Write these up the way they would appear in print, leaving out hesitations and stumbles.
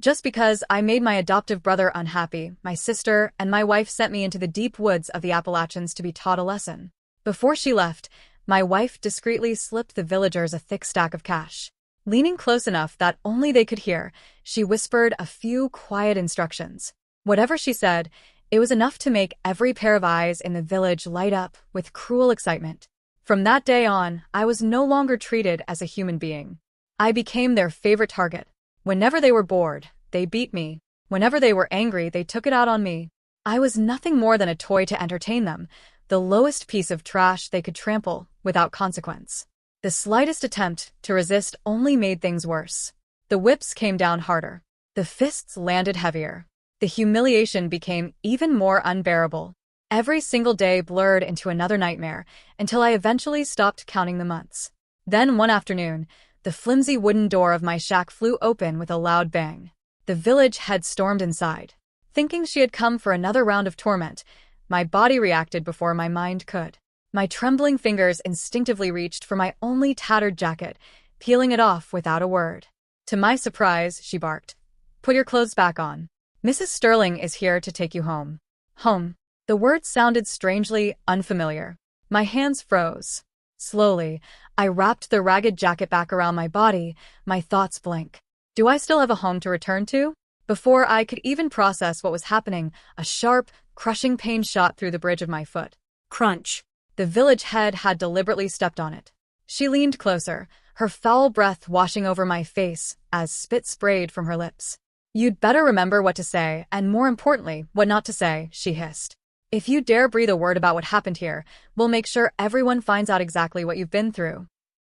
Just because I made my adoptive brother unhappy, my sister and my wife sent me into the deep woods of the Appalachians to be taught a lesson. Before she left, my wife discreetly slipped the villagers a thick stack of cash. Leaning close enough that only they could hear, she whispered a few quiet instructions. Whatever she said, it was enough to make every pair of eyes in the village light up with cruel excitement. From that day on, I was no longer treated as a human being. I became their favorite target. Whenever they were bored, they beat me. Whenever they were angry, they took it out on me. I was nothing more than a toy to entertain them, the lowest piece of trash they could trample without consequence. The slightest attempt to resist only made things worse. The whips came down harder. The fists landed heavier. The humiliation became even more unbearable. Every single day blurred into another nightmare until I eventually stopped counting the months. Then one afternoon, the flimsy wooden door of my shack flew open with a loud bang. The village head stormed inside. Thinking she had come for another round of torment, my body reacted before my mind could. My trembling fingers instinctively reached for my only tattered jacket, peeling it off without a word. To my surprise, she barked, "Put your clothes back on. Mrs. Sterling is here to take you home." Home. The words sounded strangely unfamiliar. My hands froze. Slowly, I wrapped the ragged jacket back around my body, my thoughts blank. Do I still have a home to return to? Before I could even process what was happening, a sharp, crushing pain shot through the bridge of my foot. Crunch. The village head had deliberately stepped on it. She leaned closer, her foul breath washing over my face as spit sprayed from her lips. "You'd better remember what to say, and more importantly, what not to say," she hissed. "If you dare breathe a word about what happened here, we'll make sure everyone finds out exactly what you've been through."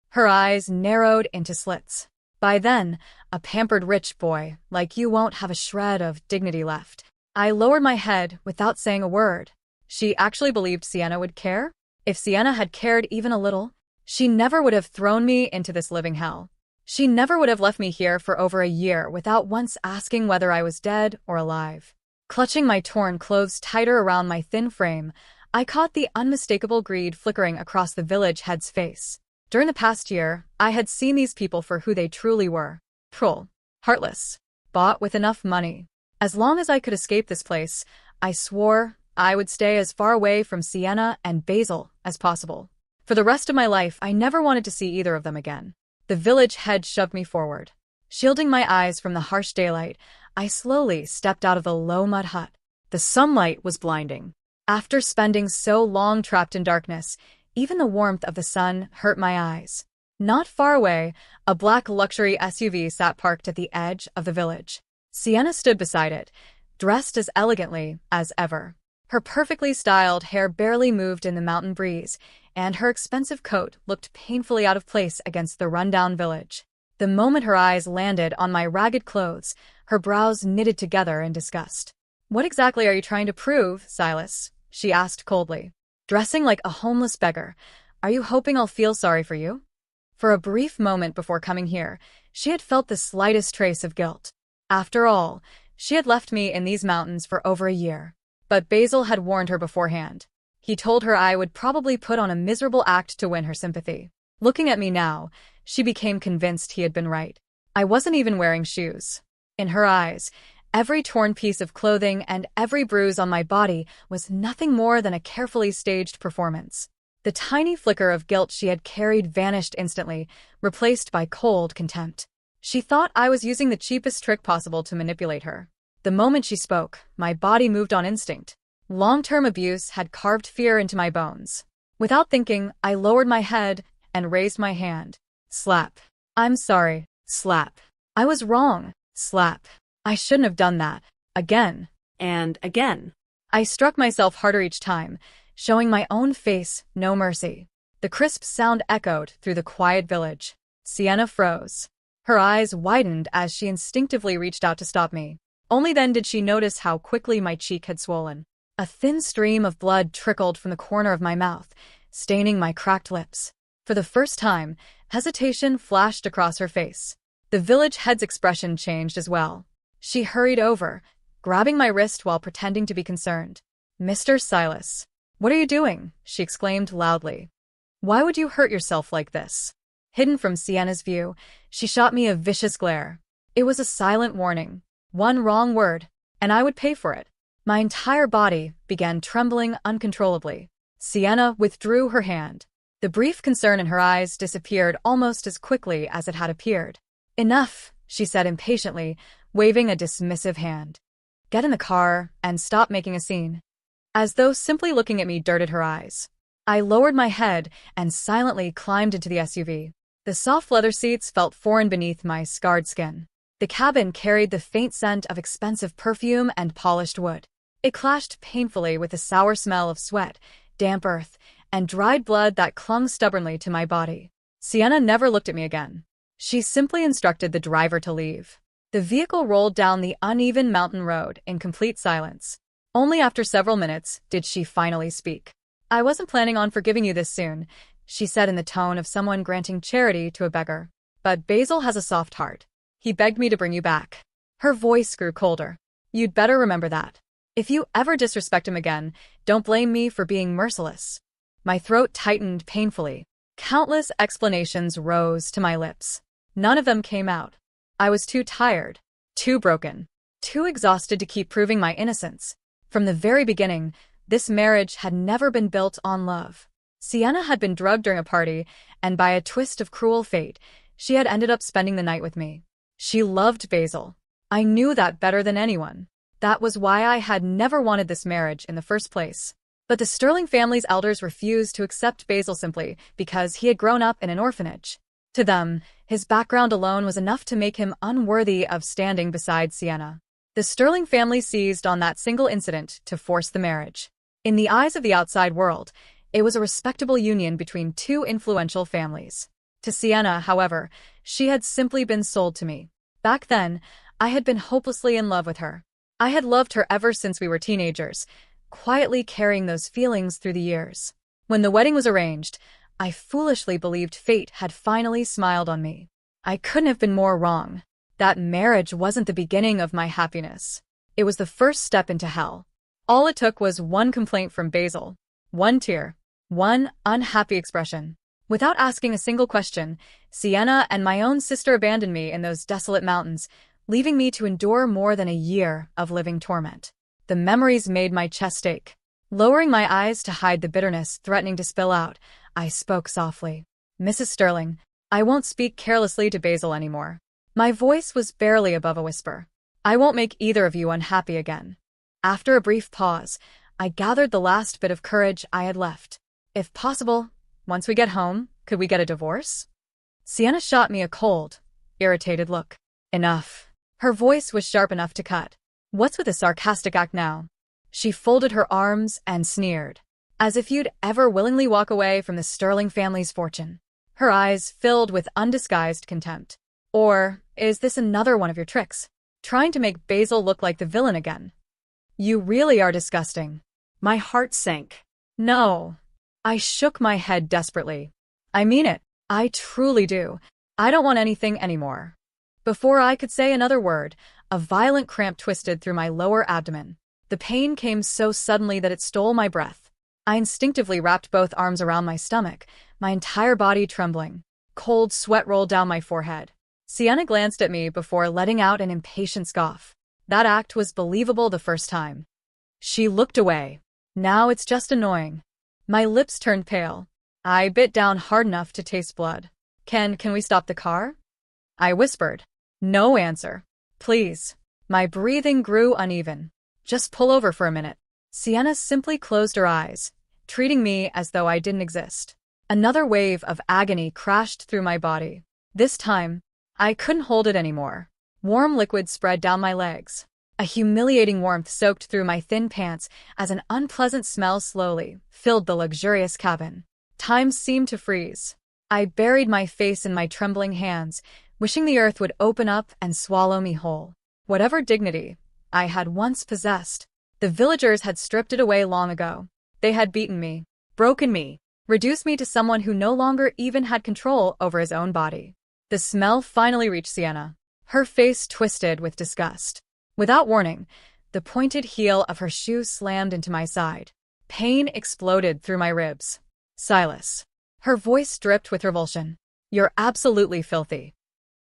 Her eyes narrowed into slits. By then, a pampered rich boy like you won't have a shred of dignity left. I lowered my head without saying a word. She actually believed Sienna would care? If Sienna had cared even a little, she never would have thrown me into this living hell. She never would have left me here for over a year without once asking whether I was dead or alive. Clutching my torn clothes tighter around my thin frame, I caught the unmistakable greed flickering across the village head's face. During the past year, I had seen these people for who they truly were. Cruel, heartless, bought with enough money. As long as I could escape this place, I swore I would stay as far away from Sienna and Basil as possible. For the rest of my life, I never wanted to see either of them again. The village head shoved me forward. Shielding my eyes from the harsh daylight, I slowly stepped out of the low mud hut. The sunlight was blinding. After spending so long trapped in darkness, even the warmth of the sun hurt my eyes. Not far away, a black luxury SUV sat parked at the edge of the village. Sienna stood beside it, dressed as elegantly as ever. Her perfectly styled hair barely moved in the mountain breeze, and her expensive coat looked painfully out of place against the rundown village. The moment her eyes landed on my ragged clothes, her brows knitted together in disgust. "What exactly are you trying to prove, Silas?" she asked coldly. "Dressing like a homeless beggar. Are you hoping I'll feel sorry for you?" For a brief moment before coming here, she had felt the slightest trace of guilt. After all, she had left me in these mountains for over a year. But Basil had warned her beforehand. He told her I would probably put on a miserable act to win her sympathy. Looking at me now, she became convinced he had been right. I wasn't even wearing shoes. In her eyes, every torn piece of clothing and every bruise on my body was nothing more than a carefully staged performance. The tiny flicker of guilt she had carried vanished instantly, replaced by cold contempt. She thought I was using the cheapest trick possible to manipulate her. The moment she spoke, my body moved on instinct. Long-term abuse had carved fear into my bones. Without thinking, I lowered my head and raised my hand. Slap. "I'm sorry." Slap. "I was wrong." Slap. "I shouldn't have done that." Again. And again. I struck myself harder each time, showing my own face no mercy. The crisp sound echoed through the quiet village. Sienna froze. Her eyes widened as she instinctively reached out to stop me. Only then did she notice how quickly my cheek had swollen. A thin stream of blood trickled from the corner of my mouth, staining my cracked lips. For the first time, hesitation flashed across her face. The village head's expression changed as well. She hurried over, grabbing my wrist while pretending to be concerned. "Mr. Silas, what are you doing?" she exclaimed loudly. "Why would you hurt yourself like this?" Hidden from Sienna's view, she shot me a vicious glare. It was a silent warning. One wrong word, and I would pay for it. My entire body began trembling uncontrollably. Sienna withdrew her hand. The brief concern in her eyes disappeared almost as quickly as it had appeared. Enough, she said impatiently, waving a dismissive hand. Get in the car and stop making a scene. As though simply looking at me dirted her eyes. I lowered my head and silently climbed into the SUV. The soft leather seats felt foreign beneath my scarred skin. The cabin carried the faint scent of expensive perfume and polished wood. It clashed painfully with the sour smell of sweat, damp earth, and dried blood that clung stubbornly to my body. Sienna never looked at me again. She simply instructed the driver to leave. The vehicle rolled down the uneven mountain road in complete silence. Only after several minutes did she finally speak. I wasn't planning on forgiving you this soon, she said in the tone of someone granting charity to a beggar. But Basil has a soft heart. He begged me to bring you back. Her voice grew colder. You'd better remember that. If you ever disrespect him again, don't blame me for being merciless. My throat tightened painfully. Countless explanations rose to my lips. None of them came out. I was too tired, too broken, too exhausted to keep proving my innocence. From the very beginning, this marriage had never been built on love. Sienna had been drugged during a party, and by a twist of cruel fate, she had ended up spending the night with me. She loved Basil. I knew that better than anyone. That was why I had never wanted this marriage in the first place. But the Sterling family's elders refused to accept Basil simply because he had grown up in an orphanage. To them, his background alone was enough to make him unworthy of standing beside Sienna. The Sterling family seized on that single incident to force the marriage. In the eyes of the outside world, it was a respectable union between two influential families. To Sienna, however, she had simply been sold to me. Back then, I had been hopelessly in love with her. I had loved her ever since we were teenagers, quietly carrying those feelings through the years. When the wedding was arranged, I foolishly believed fate had finally smiled on me. I couldn't have been more wrong. That marriage wasn't the beginning of my happiness. It was the first step into hell. All it took was one complaint from Basil, one tear, one unhappy expression. Without asking a single question, Sienna and my own sister abandoned me in those desolate mountains, leaving me to endure more than a year of living torment. The memories made my chest ache. Lowering my eyes to hide the bitterness threatening to spill out, I spoke softly. Mrs. Sterling, I won't speak carelessly to Basil anymore. My voice was barely above a whisper. I won't make either of you unhappy again. After a brief pause, I gathered the last bit of courage I had left. If possible, once we get home, could we get a divorce? Sienna shot me a cold, irritated look. Enough. Her voice was sharp enough to cut. What's with the sarcastic act now? She folded her arms and sneered. As if you'd ever willingly walk away from the Sterling family's fortune. Her eyes filled with undisguised contempt. Or is this another one of your tricks? Trying to make Basil look like the villain again? You really are disgusting. My heart sank. No. I shook my head desperately. I mean it. I truly do. I don't want anything anymore. Before I could say another word, a violent cramp twisted through my lower abdomen. The pain came so suddenly that it stole my breath. I instinctively wrapped both arms around my stomach, my entire body trembling. Cold sweat rolled down my forehead. Sienna glanced at me before letting out an impatient scoff. That act was believable the first time. She looked away. Now it's just annoying. My lips turned pale. I bit down hard enough to taste blood. Can we stop the car? I whispered. No answer. Please. My breathing grew uneven. Just pull over for a minute. Sienna simply closed her eyes, treating me as though I didn't exist. Another wave of agony crashed through my body. This time, I couldn't hold it anymore. Warm liquid spread down my legs. A humiliating warmth soaked through my thin pants as an unpleasant smell slowly filled the luxurious cabin. Time seemed to freeze. I buried my face in my trembling hands, wishing the earth would open up and swallow me whole. Whatever dignity I had once possessed, the villagers had stripped it away long ago. They had beaten me, broken me, reduced me to someone who no longer even had control over his own body. The smell finally reached Sienna. Her face twisted with disgust. Without warning, the pointed heel of her shoe slammed into my side. Pain exploded through my ribs. Silas. Her voice dripped with revulsion. You're absolutely filthy.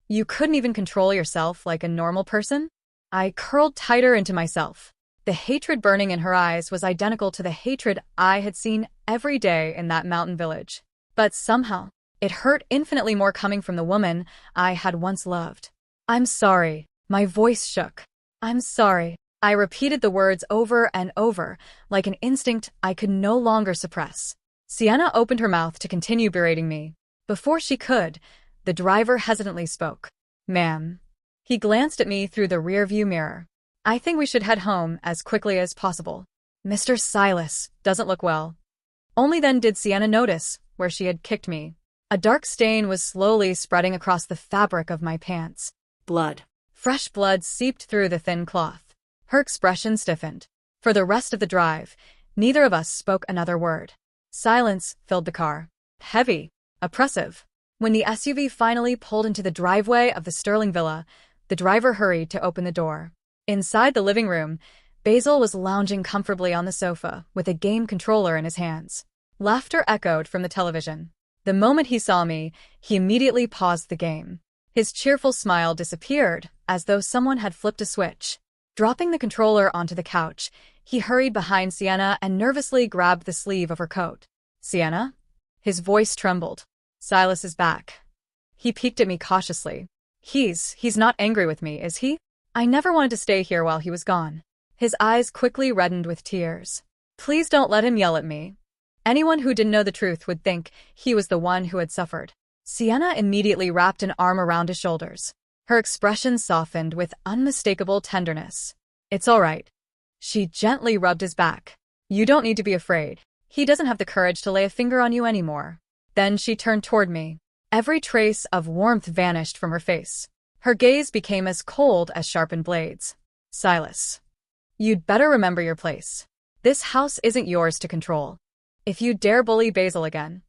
You couldn't even control yourself like a normal person? I curled tighter into myself. The hatred burning in her eyes was identical to the hatred I had seen every day in that mountain village. But somehow, it hurt infinitely more coming from the woman I had once loved. "I'm sorry." My voice shook. "I'm sorry." I repeated the words over and over, like an instinct I could no longer suppress. Sienna opened her mouth to continue berating me. Before she could, the driver hesitantly spoke. "Ma'am." He glanced at me through the rearview mirror. "I think we should head home as quickly as possible. Mr. Silas doesn't look well." Only then did Sienna notice where she had kicked me. A dark stain was slowly spreading across the fabric of my pants. Blood. Fresh blood seeped through the thin cloth. Her expression stiffened. For the rest of the drive, neither of us spoke another word. Silence filled the car. Heavy. Oppressive. When the SUV finally pulled into the driveway of the Sterling Villa, the driver hurried to open the door. Inside the living room, Basil was lounging comfortably on the sofa with a game controller in his hands. Laughter echoed from the television. The moment he saw me, he immediately paused the game. His cheerful smile disappeared, as though someone had flipped a switch. Dropping the controller onto the couch, he hurried behind Sienna and nervously grabbed the sleeve of her coat. "Sienna?" His voice trembled. "Silas is back." He peeked at me cautiously. He's not angry with me, is he? I never wanted to stay here while he was gone." His eyes quickly reddened with tears. "Please don't let him yell at me." Anyone who didn't know the truth would think he was the one who had suffered. Sienna immediately wrapped an arm around his shoulders. Her expression softened with unmistakable tenderness. "It's all right." She gently rubbed his back. "You don't need to be afraid. He doesn't have the courage to lay a finger on you anymore." Then she turned toward me. Every trace of warmth vanished from her face. Her gaze became as cold as sharpened blades. "Silas, you'd better remember your place. This house isn't yours to control. If you dare bully Basil again..."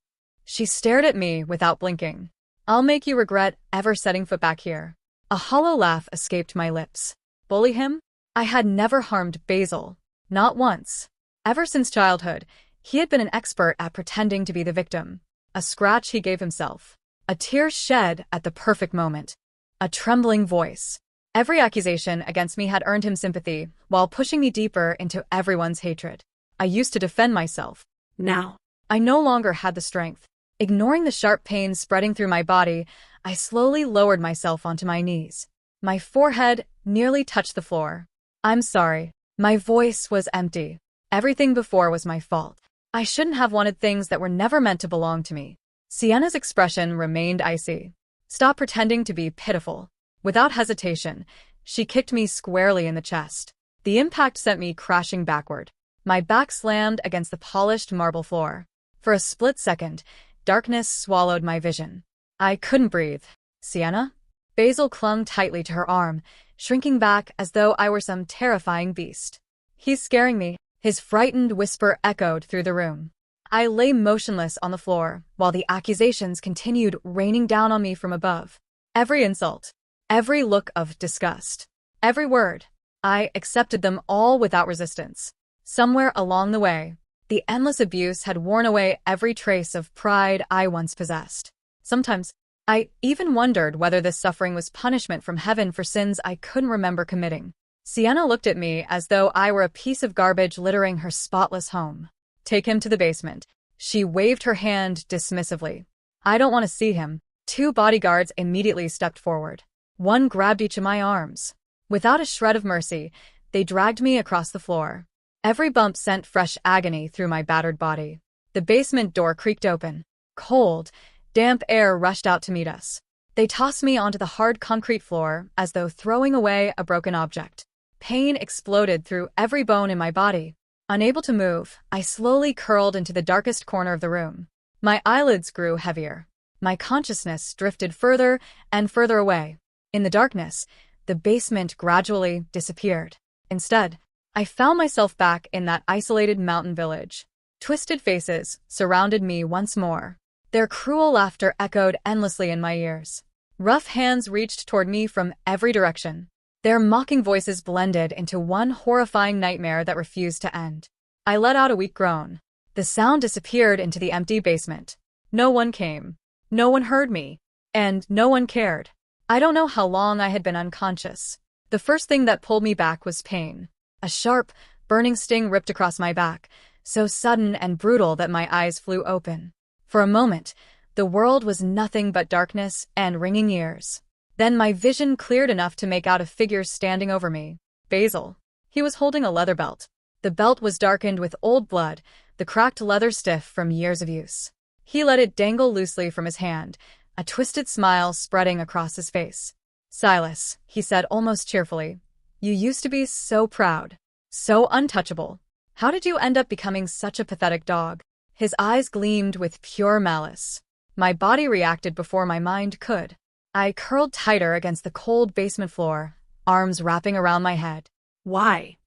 She stared at me without blinking. "I'll make you regret ever setting foot back here." A hollow laugh escaped my lips. Bully him? I had never harmed Basil. Not once. Ever since childhood, he had been an expert at pretending to be the victim. A scratch he gave himself. A tear shed at the perfect moment. A trembling voice. Every accusation against me had earned him sympathy, while pushing me deeper into everyone's hatred. I used to defend myself. Now, I no longer had the strength. Ignoring the sharp pain spreading through my body, I slowly lowered myself onto my knees. My forehead nearly touched the floor. "I'm sorry." My voice was empty. Everything before was my fault. I shouldn't have wanted things that were never meant to belong to me. Sienna's expression remained icy. "Stop pretending to be pitiful." Without hesitation, she kicked me squarely in the chest. The impact sent me crashing backward. My back slammed against the polished marble floor. For a split second, darkness swallowed my vision. I couldn't breathe. "Sienna?" Basil clung tightly to her arm, shrinking back as though I were some terrifying beast. "He's scaring me." His frightened whisper echoed through the room. I lay motionless on the floor, while the accusations continued raining down on me from above. Every insult, every look of disgust, every word. I accepted them all without resistance. Somewhere along the way, the endless abuse had worn away every trace of pride I once possessed. Sometimes, I even wondered whether this suffering was punishment from heaven for sins I couldn't remember committing. Sienna looked at me as though I were a piece of garbage littering her spotless home. "Take him to the basement." She waved her hand dismissively. "I don't want to see him." Two bodyguards immediately stepped forward. One grabbed each of my arms. Without a shred of mercy, they dragged me across the floor. Every bump sent fresh agony through my battered body. The basement door creaked open. Cold, damp air rushed out to meet us. They tossed me onto the hard concrete floor as though throwing away a broken object. Pain exploded through every bone in my body. Unable to move, I slowly curled into the darkest corner of the room. My eyelids grew heavier. My consciousness drifted further and further away. In the darkness, the basement gradually disappeared. Instead, I found myself back in that isolated mountain village. Twisted faces surrounded me once more. Their cruel laughter echoed endlessly in my ears. Rough hands reached toward me from every direction. Their mocking voices blended into one horrifying nightmare that refused to end. I let out a weak groan. The sound disappeared into the empty basement. No one came. No one heard me. And no one cared. I don't know how long I had been unconscious. The first thing that pulled me back was pain. A sharp, burning sting ripped across my back, so sudden and brutal that my eyes flew open. For a moment, the world was nothing but darkness and ringing ears. Then my vision cleared enough to make out a figure standing over me. Basil. He was holding a leather belt. The belt was darkened with old blood, the cracked leather stiff from years of use. He let it dangle loosely from his hand, a twisted smile spreading across his face. "Silas," he said almost cheerfully, "you used to be so proud, so untouchable. How did you end up becoming such a pathetic dog?" His eyes gleamed with pure malice. My body reacted before my mind could. I curled tighter against the cold basement floor, arms wrapping around my head. "Why?"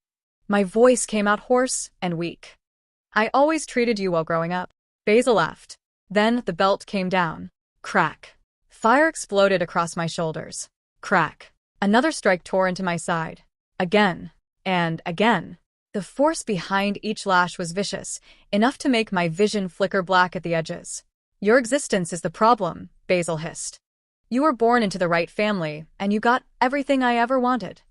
My voice came out hoarse and weak. "I always treated you well growing up." Basil laughed. Then the belt came down. Crack. Fire exploded across my shoulders. Crack. Another strike tore into my side. Again. And again. The force behind each lash was vicious, enough to make my vision flicker black at the edges. "Your existence is the problem," Basil hissed. "You were born into the right family, and you got everything I ever wanted."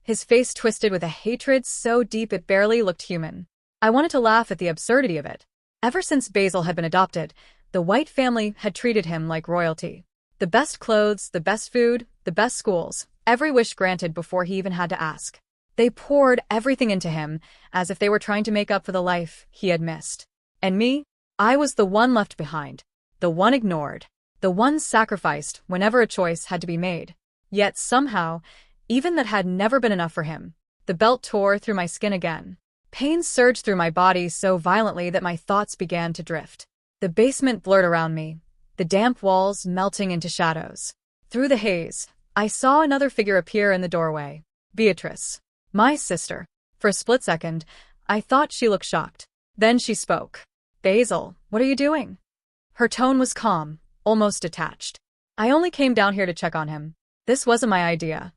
His face twisted with a hatred so deep it barely looked human. I wanted to laugh at the absurdity of it. Ever since Basil had been adopted, the White family had treated him like royalty. The best clothes, the best food, the best schools, every wish granted before he even had to ask. They poured everything into him, as if they were trying to make up for the life he had missed. And me? I was the one left behind, the one ignored, the one sacrificed whenever a choice had to be made. Yet somehow, even that had never been enough for him. The belt tore through my skin again. Pain surged through my body so violently that my thoughts began to drift. The basement blurred around me, the damp walls melting into shadows. Through the haze, I saw another figure appear in the doorway. Beatrice. My sister. For a split second, I thought she looked shocked. Then she spoke. "Basil, what are you doing?" Her tone was calm, almost detached. "I only came down here to check on him. This wasn't my idea."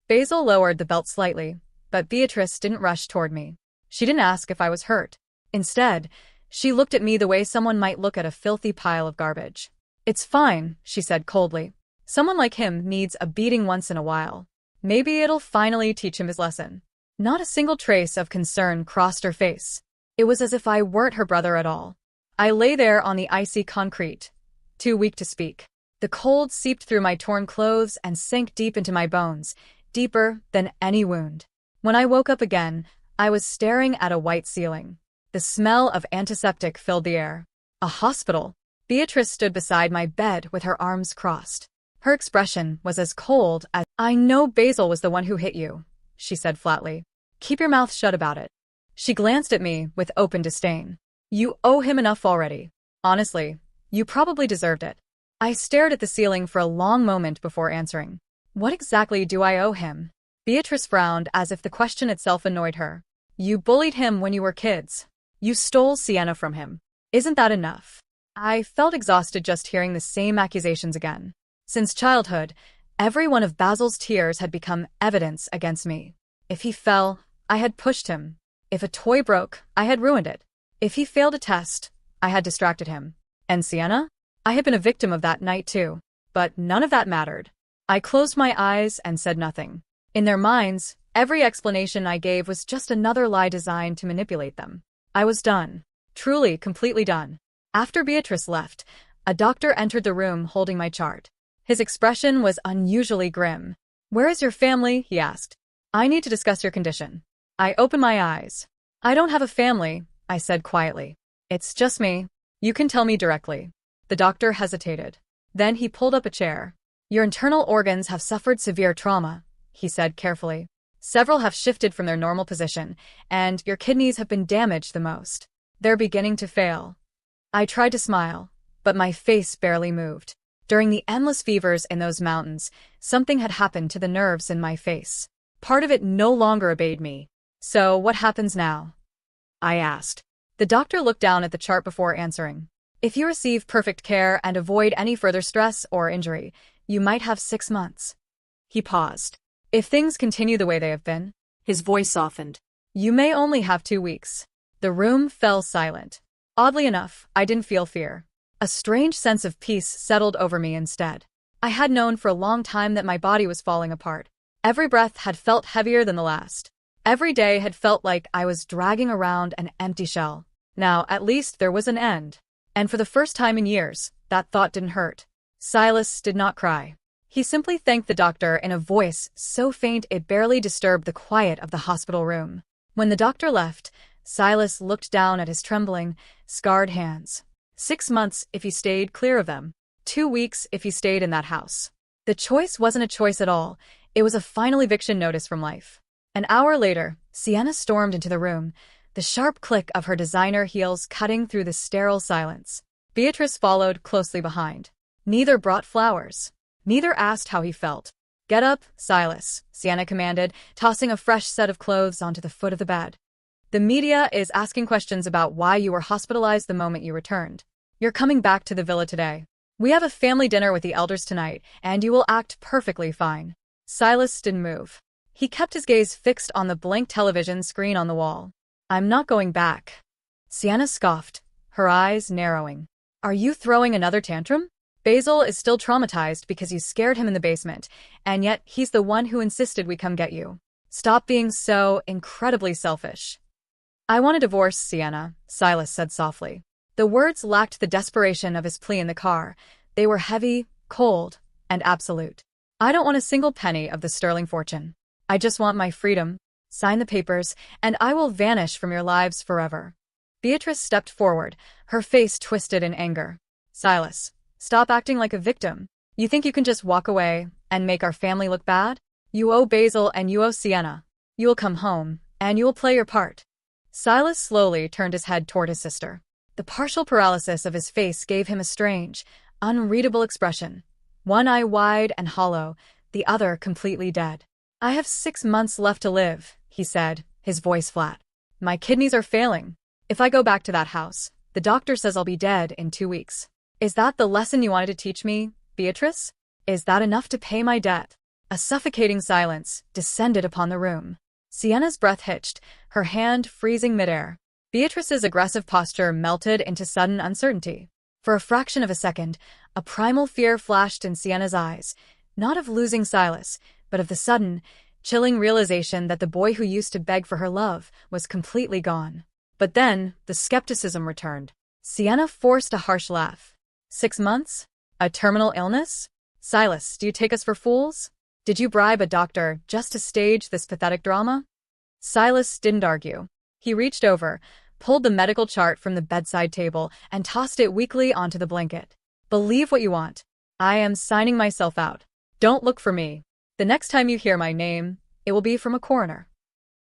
Basil lowered the belt slightly, but Beatrice didn't rush toward me. She didn't ask if I was hurt. Instead, she looked at me the way someone might look at a filthy pile of garbage. "It's fine," she said coldly. "Someone like him needs a beating once in a while. Maybe it'll finally teach him his lesson." Not a single trace of concern crossed her face. It was as if I weren't her brother at all. I lay there on the icy concrete, too weak to speak. The cold seeped through my torn clothes and sank deep into my bones, deeper than any wound. When I woke up again, I was staring at a white ceiling. The smell of antiseptic filled the air. A hospital. Beatrice stood beside my bed with her arms crossed. Her expression was as cold as, "I know Basil was the one who hit you," she said flatly. "Keep your mouth shut about it." She glanced at me with open disdain. "You owe him enough already. Honestly, you probably deserved it." I stared at the ceiling for a long moment before answering. "What exactly do I owe him?" Beatrice frowned as if the question itself annoyed her. "You bullied him when you were kids. You stole Sienna from him. Isn't that enough?" I felt exhausted just hearing the same accusations again. Since childhood, every one of Basil's tears had become evidence against me. If he fell, I had pushed him. If a toy broke, I had ruined it. If he failed a test, I had distracted him. And Sienna? I had been a victim of that night too. But none of that mattered. I closed my eyes and said nothing. In their minds, every explanation I gave was just another lie designed to manipulate them. I was done. Truly, completely done. After Beatrice left, a doctor entered the room holding my chart. His expression was unusually grim. "Where is your family?" he asked. "I need to discuss your condition." I opened my eyes. "I don't have a family," I said quietly. "It's just me. You can tell me directly." The doctor hesitated. Then he pulled up a chair. "Your internal organs have suffered severe trauma," he said carefully. "Several have shifted from their normal position, and your kidneys have been damaged the most. They're beginning to fail." I tried to smile, but my face barely moved. During the endless fevers in those mountains, something had happened to the nerves in my face. Part of it no longer obeyed me. "So what happens now?" I asked. The doctor looked down at the chart before answering. "If you receive perfect care and avoid any further stress or injury, you might have 6 months." He paused. "If things continue the way they have been," his voice softened, "you may only have 2 weeks." The room fell silent. Oddly enough, I didn't feel fear. A strange sense of peace settled over me instead. I had known for a long time that my body was falling apart. Every breath had felt heavier than the last. Every day had felt like I was dragging around an empty shell. Now, at least there was an end. And for the first time in years, that thought didn't hurt. Silas did not cry. He simply thanked the doctor in a voice so faint it barely disturbed the quiet of the hospital room. When the doctor left, Silas looked down at his trembling, scarred hands. 6 months if he stayed clear of them. 2 weeks if he stayed in that house. The choice wasn't a choice at all. It was a final eviction notice from life. An hour later, Sienna stormed into the room, the sharp click of her designer heels cutting through the sterile silence. Beatrice followed closely behind. Neither brought flowers. Neither asked how he felt. "Get up, Silas," Sienna commanded, tossing a fresh set of clothes onto the foot of the bed. "The media is asking questions about why you were hospitalized the moment you returned. You're coming back to the villa today. We have a family dinner with the elders tonight, and you will act perfectly fine." Silas didn't move. He kept his gaze fixed on the blank television screen on the wall. "I'm not going back." Sienna scoffed, her eyes narrowing. "Are you throwing another tantrum? Basil is still traumatized because you scared him in the basement, and yet he's the one who insisted we come get you. Stop being so incredibly selfish." "I want a divorce, Sienna," Silas said softly. The words lacked the desperation of his plea in the car. They were heavy, cold, and absolute. "I don't want a single penny of the sterling fortune. I just want my freedom. Sign the papers, and I will vanish from your lives forever." Beatrice stepped forward, her face twisted in anger. "Silas, stop acting like a victim. You think you can just walk away and make our family look bad? You owe Basil and you owe Sienna. You will come home, and you will play your part." Silas slowly turned his head toward his sister. The partial paralysis of his face gave him a strange, unreadable expression. One eye wide and hollow, the other completely dead. "I have 6 months left to live," he said, his voice flat. "My kidneys are failing. If I go back to that house, the doctor says I'll be dead in 2 weeks. Is that the lesson you wanted to teach me, Beatrice? Is that enough to pay my debt?" A suffocating silence descended upon the room. Sienna's breath hitched, her hand freezing midair. Beatrice's aggressive posture melted into sudden uncertainty. For a fraction of a second, a primal fear flashed in Sienna's eyes, not of losing Silas, but of the sudden, chilling realization that the boy who used to beg for her love was completely gone. But then, the skepticism returned. Sienna forced a harsh laugh. 6 months? A terminal illness? Silas, do you take us for fools? Did you bribe a doctor just to stage this pathetic drama? Silas didn't argue. He reached over, pulled the medical chart from the bedside table, and tossed it weakly onto the blanket. "Believe what you want. I am signing myself out. Don't look for me. The next time you hear my name, it will be from a coroner."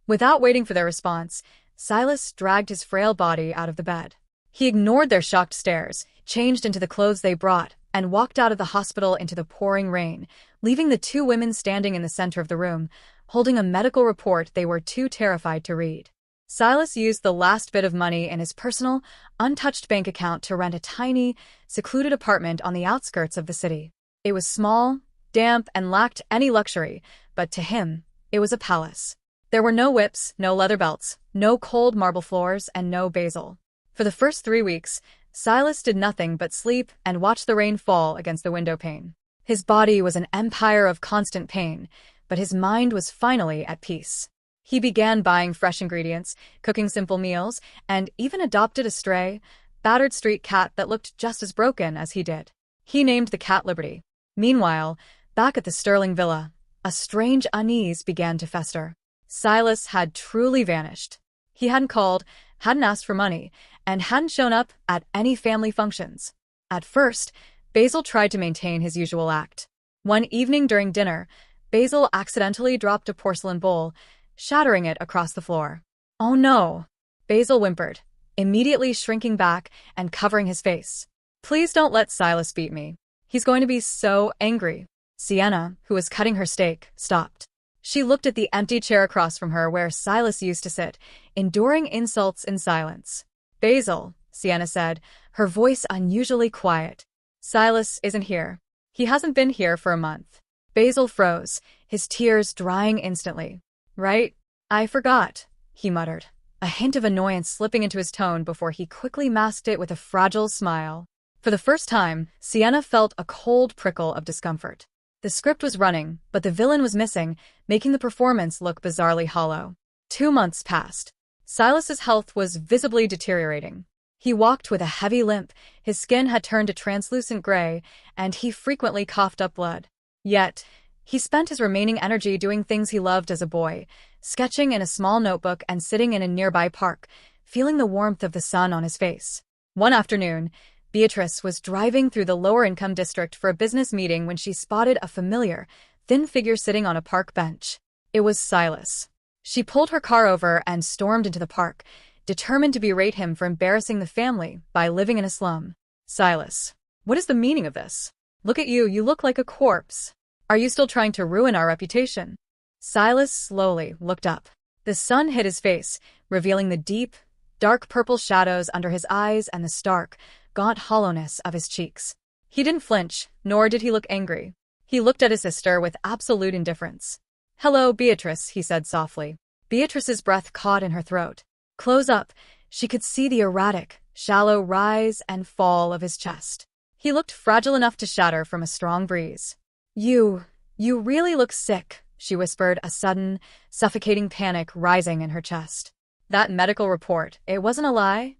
Without waiting for their response, Silas dragged his frail body out of the bed. He ignored their shocked stares, changed into the clothes they brought, and walked out of the hospital into the pouring rain, leaving the 2 women standing in the center of the room, holding a medical report they were too terrified to read. Silas used the last bit of money in his personal, untouched bank account to rent a tiny, secluded apartment on the outskirts of the city. It was small, damp, and lacked any luxury, but to him, it was a palace. There were no whips, no leather belts, no cold marble floors, and no Basil. For the first 3 weeks, Silas did nothing but sleep and watch the rain fall against the window pane. His body was an empire of constant pain, but his mind was finally at peace. He began buying fresh ingredients, cooking simple meals, and even adopted a stray, battered street cat that looked just as broken as he did. He named the cat Liberty. Meanwhile, back at the Sterling Villa, a strange unease began to fester. Silas had truly vanished. He hadn't called, hadn't asked for money, and hadn't shown up at any family functions. At first, Basil tried to maintain his usual act. One evening during dinner, Basil accidentally dropped a porcelain bowl, shattering it across the floor. "Oh no!" Basil whimpered, immediately shrinking back and covering his face. "Please don't let Silas beat me. He's going to be so angry." Sienna, who was cutting her steak, stopped. She looked at the empty chair across from her where Silas used to sit, enduring insults in silence. "Basil," Sienna said, her voice unusually quiet. "Silas isn't here. He hasn't been here for a month." Basil froze, his tears drying instantly. "Right? I forgot," he muttered, a hint of annoyance slipping into his tone before he quickly masked it with a fragile smile. For the first time, Sienna felt a cold prickle of discomfort. The script was running, but the villain was missing, making the performance look bizarrely hollow. 2 months passed. Silas's health was visibly deteriorating. He walked with a heavy limp, his skin had turned a translucent gray, and he frequently coughed up blood. Yet, he spent his remaining energy doing things he loved as a boy, sketching in a small notebook and sitting in a nearby park, feeling the warmth of the sun on his face. One afternoon, Beatrice was driving through the lower-income district for a business meeting when she spotted a familiar, thin figure sitting on a park bench. It was Silas. She pulled her car over and stormed into the park, determined to berate him for embarrassing the family by living in a slum. "Silas, what is the meaning of this? Look at you, you look like a corpse. Are you still trying to ruin our reputation?" Silas slowly looked up. The sun hit his face, revealing the deep, dark purple shadows under his eyes and the stark, gaunt hollowness of his cheeks. He didn't flinch, nor did he look angry. He looked at his sister with absolute indifference. "Hello, Beatrice," he said softly. Beatrice's breath caught in her throat. Close up, she could see the erratic, shallow rise and fall of his chest. He looked fragile enough to shatter from a strong breeze. You really look sick," she whispered, a sudden, suffocating panic rising in her chest. "That medical report, it wasn't a lie?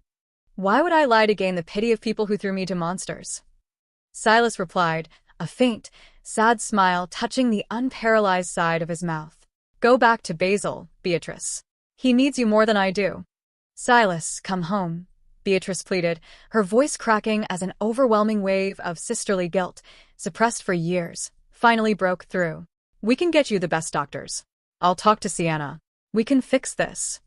Why would I lie to gain the pity of people who threw me to monsters?" Silas replied, a faint, sad smile touching the unparalyzed side of his mouth. "Go back to Basil, Beatrice. He needs you more than I do." "Silas, come home," Beatrice pleaded, her voice cracking as an overwhelming wave of sisterly guilt, suppressed for years, finally broke through. "We can get you the best doctors. I'll talk to Sienna. We can fix this."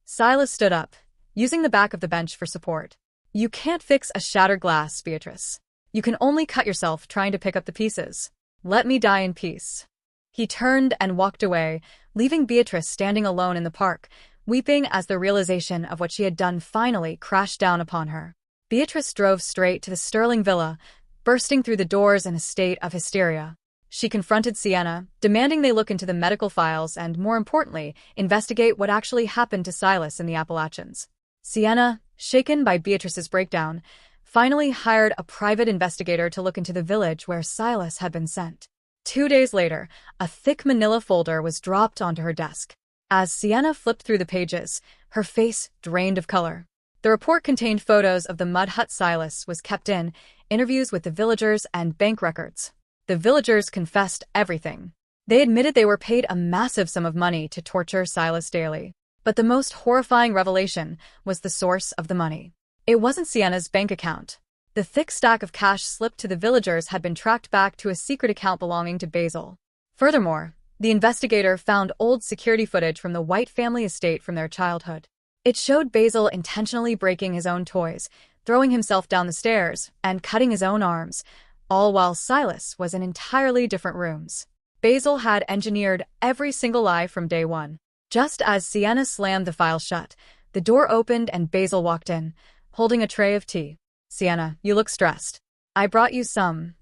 Silas stood up, using the back of the bench for support. "You can't fix a shattered glass, Beatrice. You can only cut yourself trying to pick up the pieces. Let me die in peace." He turned and walked away, leaving Beatrice standing alone in the park, weeping as the realization of what she had done finally crashed down upon her. Beatrice drove straight to the Sterling villa, bursting through the doors in a state of hysteria. She confronted Sienna, demanding they look into the medical files and, more importantly, investigate what actually happened to Silas in the Appalachians. Sienna, shaken by Beatrice's breakdown, finally hired a private investigator to look into the village where Silas had been sent. 2 days later, a thick manila folder was dropped onto her desk. As Sienna flipped through the pages, her face drained of color. The report contained photos of the mud hut Silas was kept in, interviews with the villagers, and bank records. The villagers confessed everything. They admitted they were paid a massive sum of money to torture Silas daily. But the most horrifying revelation was the source of the money. It wasn't Sienna's bank account. The thick stack of cash slipped to the villagers had been tracked back to a secret account belonging to Basil. Furthermore, the investigator found old security footage from the White family estate from their childhood. It showed Basil intentionally breaking his own toys, throwing himself down the stairs, and cutting his own arms, all while Silas was in entirely different rooms. Basil had engineered every single lie from day one. Just as Sienna slammed the file shut, the door opened and Basil walked in, holding a tray of tea. "Sienna, you look stressed. I brought you some."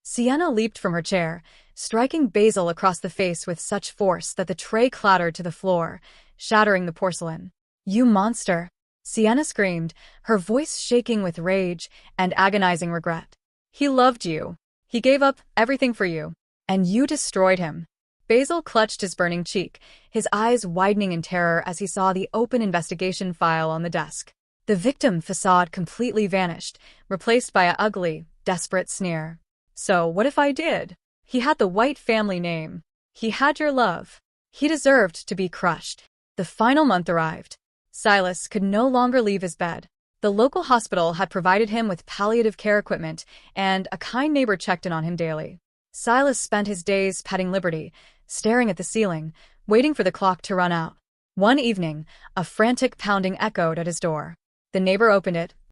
Sienna leaped from her chair, striking Basil across the face with such force that the tray clattered to the floor, shattering the porcelain. "You monster!" Sienna screamed, her voice shaking with rage and agonizing regret. "He loved you. He gave up everything for you. And you destroyed him." Basil clutched his burning cheek, his eyes widening in terror as he saw the open investigation file on the desk. The victim facade completely vanished, replaced by an ugly, desperate sneer. "So what if I did? He had the White family name. He had your love. He deserved to be crushed." The final month arrived. Silas could no longer leave his bed. The local hospital had provided him with palliative care equipment, and a kind neighbor checked in on him daily. Silas spent his days petting Liberty, staring at the ceiling, waiting for the clock to run out. One evening, a frantic pounding echoed at his door. The neighbor opened it,